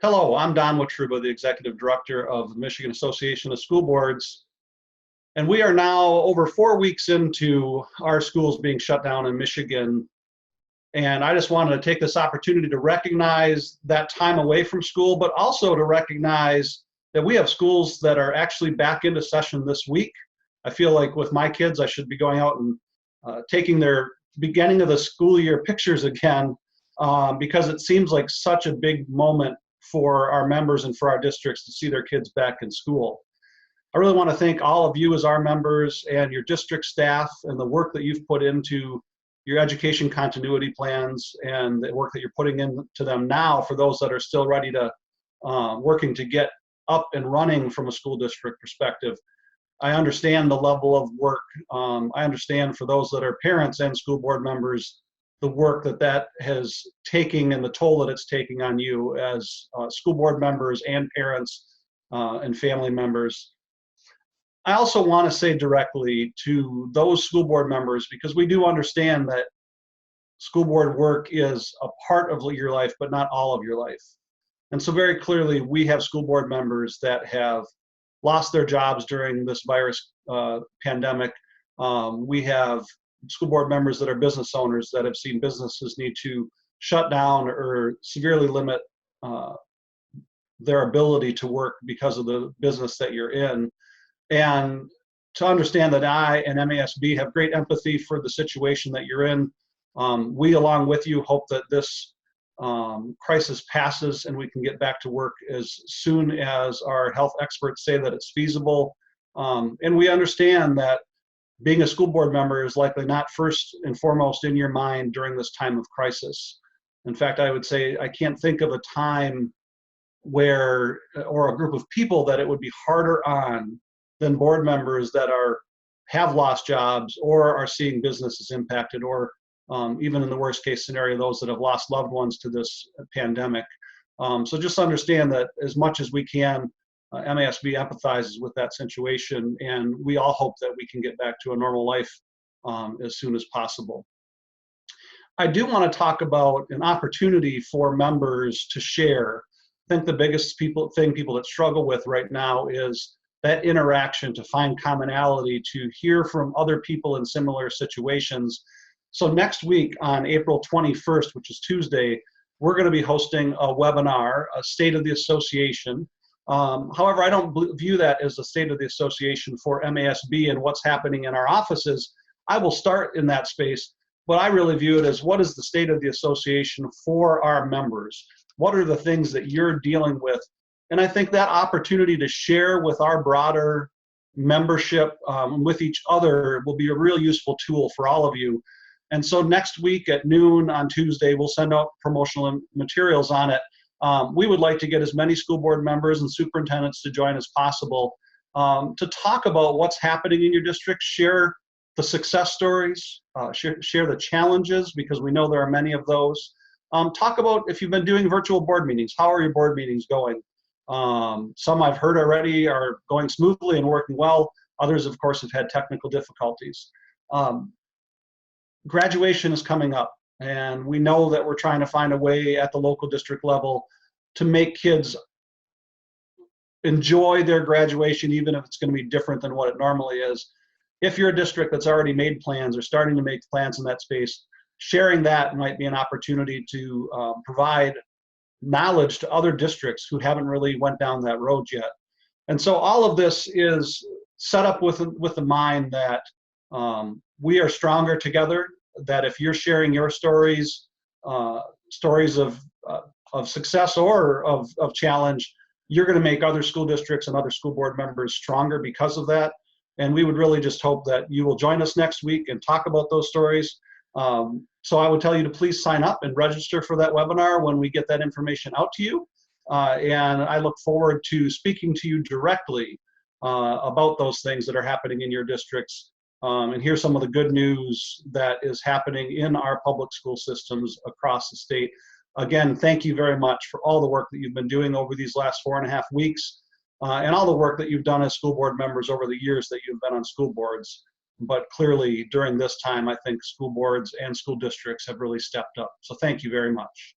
Hello, I'm Don Witruba, the Executive Director of the Michigan Association of School Boards. And we are now over 4 weeks into our schools being shut down in Michigan. And I just wanted to take this opportunity to recognize that time away from school, but also to recognize that we have schools that are actually back into session this week. I feel like with my kids, I should be going out and taking their beginning of the school year pictures again, because it seems like such a big moment for our members and for our districts to see their kids back in school. I really want to thank all of you as our members and your district staff and the work that you've put into your education continuity plans and the work that you're putting into them now for those that are still ready to working to get up and running from a school district perspective. I understand the level of work. I understand for those that are parents and school board members, the work that has taken and the toll that it's taking on you as school board members and parents and family members. I also want to say directly to those school board members, because we do understand that school board work is a part of your life, but not all of your life. And so very clearly, we have school board members that have lost their jobs during this virus pandemic. We have school board members that are business owners that have seen businesses need to shut down or severely limit their ability to work because of the business that you're in. And to understand that I and MASB have great empathy for the situation that you're in. We, along with you, hope that this crisis passes and we can get back to work as soon as our health experts say that it's feasible. And we understand that being a school board member is likely not first and foremost in your mind during this time of crisis. In fact, I would say I can't think of a time where, or a group of people that it would be harder on than board members that have lost jobs or are seeing businesses impacted, or even in the worst case scenario, those that have lost loved ones to this pandemic. So just understand that as much as we can, MASB empathizes with that situation, and we all hope that we can get back to a normal life as soon as possible. I do want to talk about an opportunity for members to share. I think the biggest thing people that struggle with right now is that interaction, to find commonality, to hear from other people in similar situations. So next week on April 21st, which is Tuesday, we're going to be hosting a webinar, a State of the Association. However, I don't view that as the State of the Association for MASB and what's happening in our offices. I will start in that space, but I really view it as what is the State of the Association for our members? What are the things that you're dealing with? And I think that opportunity to share with our broader membership, with each other, will be a real useful tool for all of you. And so next week at noon on Tuesday, we'll send out promotional materials on it. We would like to get as many school board members and superintendents to join as possible to talk about what's happening in your district, share the success stories, share the challenges, because we know there are many of those. Talk about if you've been doing virtual board meetings, how are your board meetings going? Some I've heard already are going smoothly and working well. Others, of course, have had technical difficulties. Graduation is coming up, and we know that we're trying to find a way at the local district level to make kids enjoy their graduation, even if it's going to be different than what it normally is. If you're a district that's already made plans or starting to make plans in that space, sharing that might be an opportunity to provide knowledge to other districts who haven't really went down that road yet. And so all of this is set up with the mind that we are stronger together, that if you're sharing your stories, stories of success or of challenge, you're going to make other school districts and other school board members stronger because of that. And we would really just hope that you will join us next week and talk about those stories. So I would tell you to please sign up and register for that webinar when we get that information out to you. And I look forward to speaking to you directly about those things that are happening in your districts. And here's some of the good news that is happening in our public school systems across the state. Again, thank you very much for all the work that you've been doing over these last 4.5 weeks, and all the work that you've done as school board members over the years that you've been on school boards. But clearly, during this time, I think school boards and school districts have really stepped up. So thank you very much.